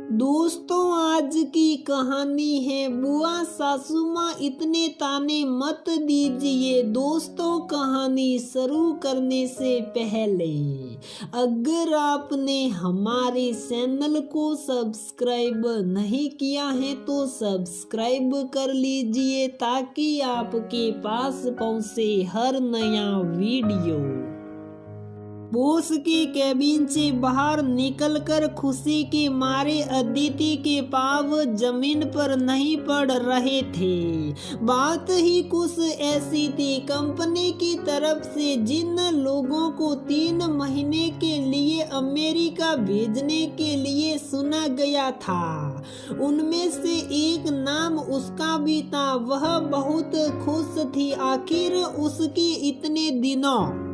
दोस्तों, आज की कहानी है बुआ सासू माँ इतने ताने मत दीजिए। दोस्तों, कहानी शुरू करने से पहले अगर आपने हमारे चैनल को सब्सक्राइब नहीं किया है तो सब्सक्राइब कर लीजिए ताकि आपके पास पहुंचे हर नया वीडियो। बॉस के केबिन से बाहर निकलकर खुशी के मारे अदिति के पाँव जमीन पर नहीं पड़ रहे थे। बात ही कुछ ऐसी थी, कंपनी की तरफ से जिन लोगों को 3 महीने के लिए अमेरिका भेजने के लिए सुना गया था, उनमें से एक नाम उसका भी था। वह बहुत खुश थी, आखिर उसकी इतने दिनों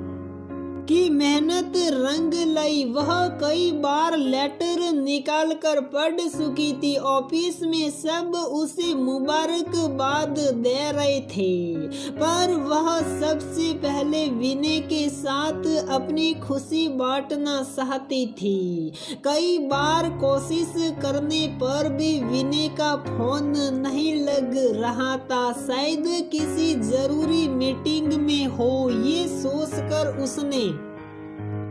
की मेहनत रंग लाई। वह कई बार लेटर निकाल कर पढ़ चुकी थी। ऑफिस में सब उसे मुबारकबाद दे रहे थे, पर वह सबसे पहले विनय के साथ अपनी खुशी बांटना चाहती थी। कई बार कोशिश करने पर भी विनय का फोन नहीं लग रहा था। शायद किसी जरूरी मीटिंग में हो, ये सोचकर उसने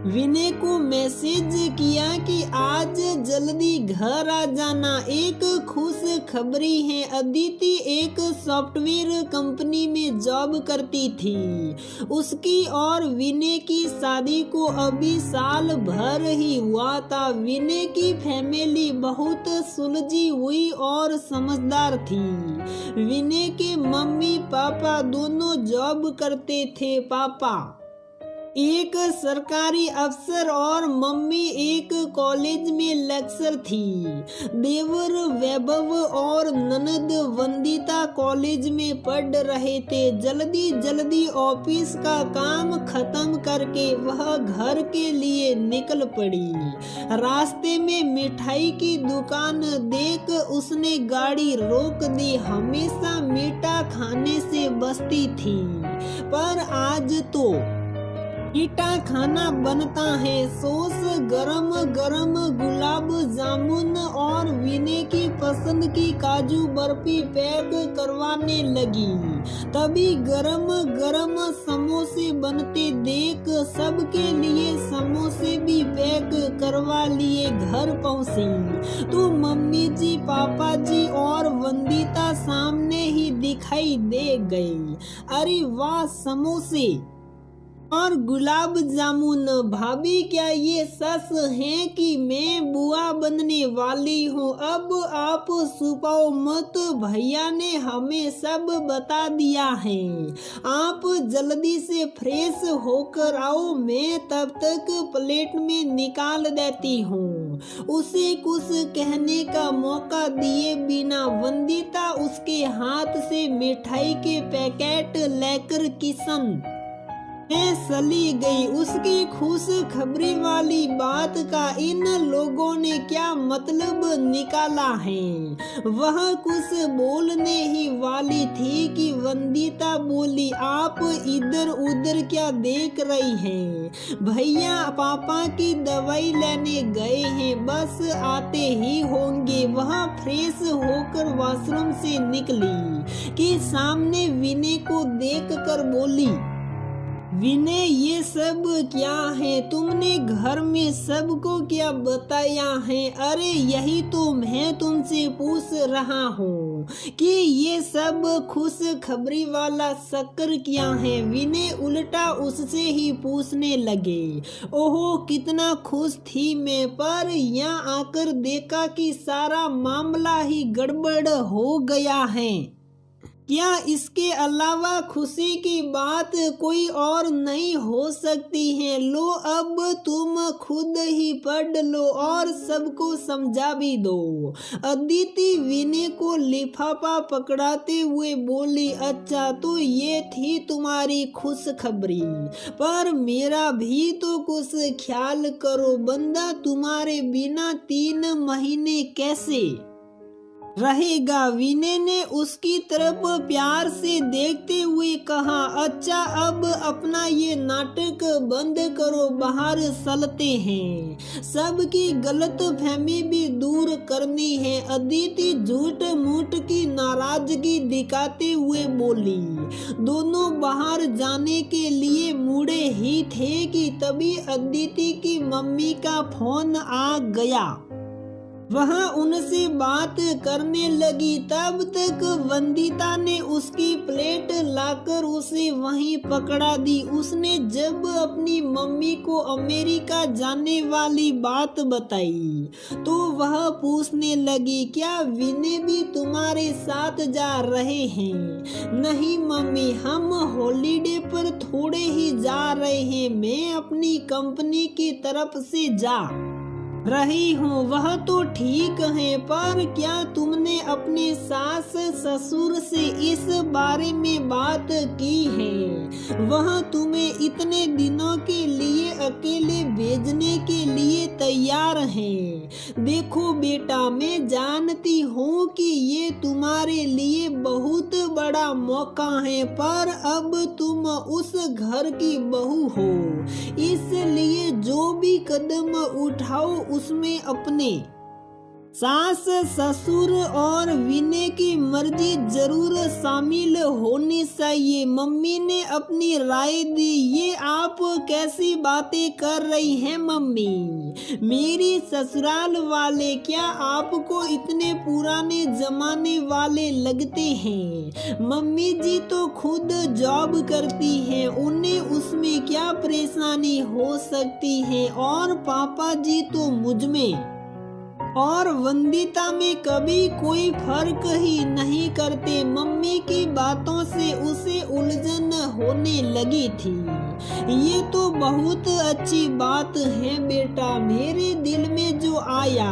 विनय को मैसेज किया कि आज जल्दी घर आ जाना। एक खुश खबरी है, अदिति एक सॉफ्टवेयर कंपनी में जॉब करती थी। उसकी और विनय की शादी को अभी साल भर ही हुआ था। विनय की फैमिली बहुत सुलझी हुई और समझदार थी। विनय के मम्मी पापा दोनों जॉब करते थे। पापा एक सरकारी अफसर और मम्मी एक कॉलेज में लेक्चर थी। देवर वैभव और ननद वंदिता कॉलेज में पढ़ रहे थे। जल्दी जल्दी ऑफिस का काम खत्म करके वह घर के लिए निकल पड़ी। रास्ते में मिठाई की दुकान देख उसने गाड़ी रोक दी। हमेशा मीठा खाने से बचती थी, पर आज तो मीठा खाना बनता है। सॉस गरम गरम गुलाब जामुन और विनय की पसंद की काजू बर्फी पैक करवाने लगी। तभी गरम गरम समोसे बनते देख सबके लिए समोसे भी पैक करवा लिए घर पहुंची तो मम्मी जी, पापा जी और वंदिता सामने ही दिखाई दे गई। अरे वाह, समोसे और गुलाब जामुन। भाभी, क्या ये सच है कि मैं बुआ बनने वाली हूँ? अब आप छुपाओ मत, भैया ने हमें सब बता दिया है। आप जल्दी से फ्रेश होकर आओ, मैं तब तक प्लेट में निकाल देती हूँ। उसे कुछ कहने का मौका दिए बिना वंदिता उसके हाथ से मिठाई के पैकेट लेकर किचन में चली गई। उसकी खुश खबरी वाली बात का इन लोगों ने क्या मतलब निकाला है? वह कुछ बोलने ही वाली थी कि वंदिता बोली, आप इधर उधर क्या देख रही हैं? भैया पापा की दवाई लेने गए हैं, बस आते ही होंगे। वह फ्रेश होकर वॉशरूम से निकली कि सामने विनय को देखकर बोली, विनय, ये सब क्या है? तुमने घर में सबको क्या बताया है? अरे यही तो मैं तुमसे पूछ रहा हूँ कि ये सब खुश खबरी वाला चक्कर क्या है? विनय उल्टा उससे ही पूछने लगे। ओहो, कितना खुश थी मैं, पर यहाँ आकर देखा कि सारा मामला ही गड़बड़ हो गया है। क्या इसके अलावा खुशी की बात कोई और नहीं हो सकती है? लो, अब तुम खुद ही पढ़ लो और सबको समझा भी दो। अदिति विनय को लिफाफा पकड़ाते हुए बोली, अच्छा तो ये थी तुम्हारी खुश खबरी, पर मेरा भी तो कुछ ख्याल करो। बंदा तुम्हारे बिना 3 महीने कैसे रहेगा। विनय ने उसकी तरफ प्यार से देखते हुए कहा, अच्छा अब अपना ये नाटक बंद करो, बाहर चलते हैं, सबकी गलत फहमी भी दूर करनी है। अदिति झूठ मूठ की नाराजगी दिखाते हुए बोली। दोनों बाहर जाने के लिए मुड़े ही थे कि तभी अदिति की मम्मी का फोन आ गया। वह उनसे बात करने लगी। तब तक वंदिता ने उसकी प्लेट लाकर उसे वहीं पकड़ा दी। उसने जब अपनी मम्मी को अमेरिका जाने वाली बात बताई तो वह पूछने लगी, क्या विनय भी तुम्हारे साथ जा रहे हैं? नहीं मम्मी, हम हॉलीडे पर थोड़े ही जा रहे हैं, मैं अपनी कंपनी की तरफ से जा रही हूँ। वह तो ठीक है, पर क्या तुमने अपने सास ससुर से इस बारे में बात की है? वह तुम्हें इतने दिनों के लिए अकेले भेजने के लिए तैयार हैं। देखो बेटा, मैं जानती हूँ कि ये तुम्हारे लिए बहुत बड़ा मौका है, पर अब तुम उस घर की बहू हो, इसलिए जो भी कदम उठाओ उसमें अपने सास ससुर और विनय की मर्जी जरूर शामिल होनी चाहिए। मम्मी ने अपनी राय दी। ये आप कैसी बातें कर रही हैं मम्मी? मेरी ससुराल वाले क्या आपको इतने पुराने जमाने वाले लगते हैं? मम्मी जी तो खुद जॉब करती हैं, उन्हें उसमें क्या परेशानी हो सकती है, और पापा जी तो मुझमें और वंदिता में कभी कोई फर्क ही नहीं करते। मम्मी की बातों से उसे उलझन होने लगी थी। ये तो बहुत अच्छी बात है बेटा, मेरे दिल में जो आया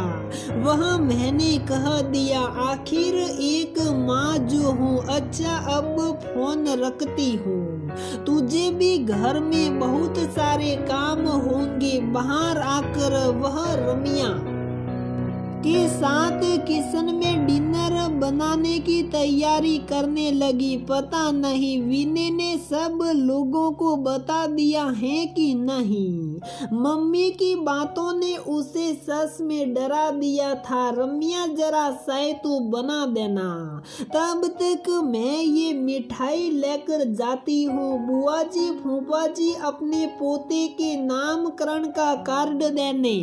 वह मैंने कह दिया। आखिर एक माँ जो हूँ। अच्छा अब फोन रखती हूँ, तुझे भी घर में बहुत सारे काम होंगे। बाहर आकर वह रमिया के साथ किचन में डिनर बनाने की तैयारी करने लगी। पता नहीं विनय ने सब लोगों को बता दिया है कि नहीं। मम्मी की बातों ने उसे सच में डरा दिया था। रमिया जरा चाय तो बना देना, तब तक मैं ये मिठाई लेकर जाती हूँ। बुआ जी फूफा जी अपने पोते के नामकरण का कार्ड देने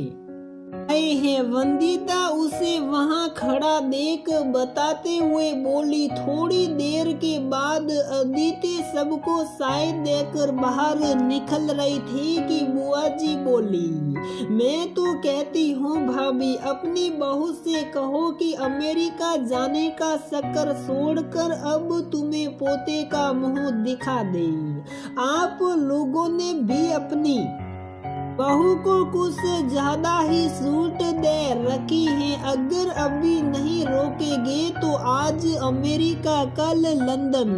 आए हैं। वंदिता उसे वहां खड़ा देख बताते हुए बोली। थोड़ी देर के बाद अदिति सबको चाय देकर बाहर निकल रही थी कि बुआ जी बोली, मैं तो कहती हूँ भाभी, अपनी बहू से कहो कि अमेरिका जाने का चक्कर छोड़कर अब तुम्हें पोते का मुंह दिखा दे। आप लोगों ने भी अपनी बहू को कुछ ज्यादा ही छूट दे रखी है। अगर अभी नहीं रोकेंगे तो आज अमेरिका कल लंदन,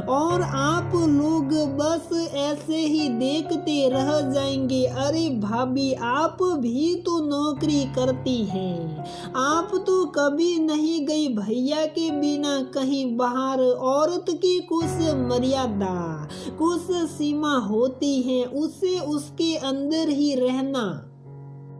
और आप लोग बस ऐसे ही देखते रह जाएंगे। अरे भाभी, आप भी तो नौकरी करती हैं, आप तो कभी नहीं गई भैया के बिना कहीं बाहर। औरत की कुछ मर्यादा कुछ सीमा होती है, उसे उसके अंदर ही रहना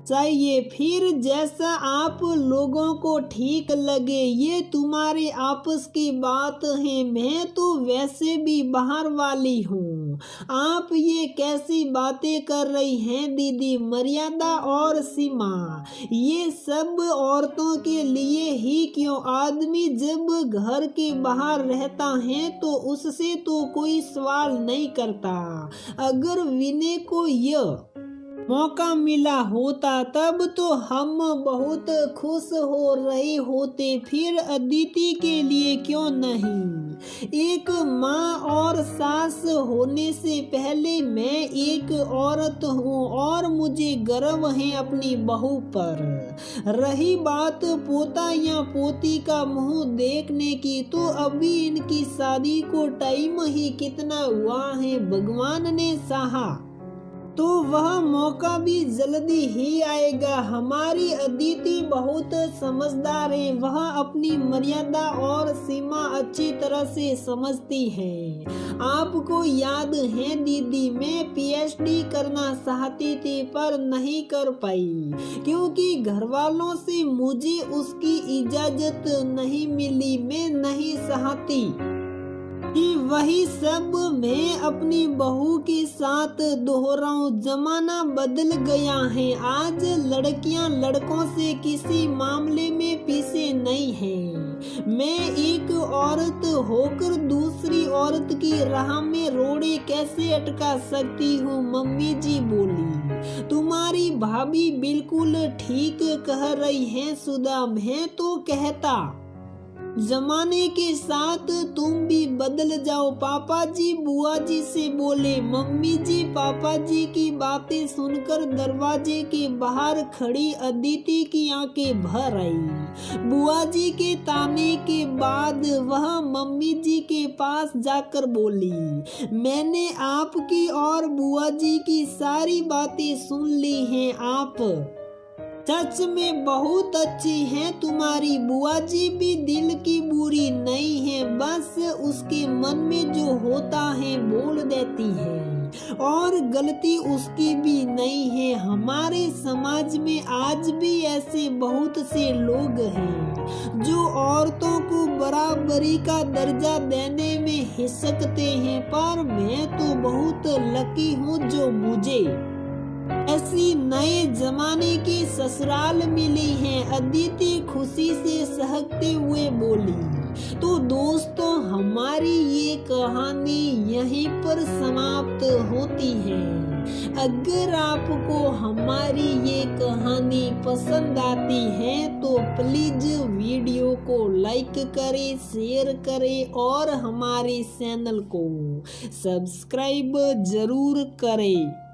चाहिए। फिर जैसा आप लोगों को ठीक लगे, ये तुम्हारे आपस की बात है। मैं तो वैसे भी बाहर वाली हूँ। आप ये कैसी बातें कर रही हैं दीदी? मर्यादा और सीमा ये सब औरतों के लिए ही क्यों? आदमी जब घर के बाहर रहता है तो उससे तो कोई सवाल नहीं करता। अगर विनय को यह मौका मिला होता तब तो हम बहुत खुश हो रहे होते। फिर अदिति के लिए क्यों नहीं? एक माँ और सास होने से पहले मैं एक औरत हूँ और मुझे गर्व है अपनी बहू पर। रही बात पोता या पोती का मुंह देखने की, तो अभी इनकी शादी को टाइम ही कितना हुआ है, भगवान ने चाहा तो वह मौका भी जल्दी ही आएगा। हमारी अदिति बहुत समझदार है, वह अपनी मर्यादा और सीमा अच्छी तरह से समझती है। आपको याद है दीदी, मैं पीएचडी करना चाहती थी पर नहीं कर पाई क्योंकि घर वालों से मुझे उसकी इजाजत नहीं मिली। मैं नहीं चाहती कि वही सब मैं अपनी बहू के साथ दोहराऊं। जमाना बदल गया है, आज लड़कियां लड़कों से किसी मामले में पीछे नहीं हैं। मैं एक औरत होकर दूसरी औरत की राह में रोड़े कैसे अटका सकती हूँ? मम्मी जी बोली। तुम्हारी भाभी बिल्कुल ठीक कह रही है सुधा, मैं तो कहता जमाने के साथ तुम भी बदल जाओ। पापा जी बुआ जी से बोले। मम्मी जी पापा जी की बातें सुनकर दरवाजे के बाहर खड़ी अदिति की आंखें भर आई। बुआ जी के ताने के बाद वह मम्मी जी के पास जाकर बोली, मैंने आपकी और बुआ जी की सारी बातें सुन ली हैं। आप सच में बहुत अच्छी हैं। तुम्हारी बुआ जी भी दिल की बुरी नहीं है, बस उसके मन में जो होता है बोल देती है और गलती उसकी भी नहीं है। हमारे समाज में आज भी ऐसे बहुत से लोग हैं जो औरतों को बराबरी का दर्जा देने में हिचकते हैं, पर मैं तो बहुत लकी हूँ जो मुझे ऐसी नए जमाने की ससुराल मिली है। अदिति खुशी से सहकते हुए बोली। तो दोस्तों, हमारी ये कहानी यहीं पर समाप्त होती है। अगर आपको हमारी ये कहानी पसंद आती है तो प्लीज वीडियो को लाइक करें, शेयर करें और हमारे चैनल को सब्सक्राइब जरूर करें।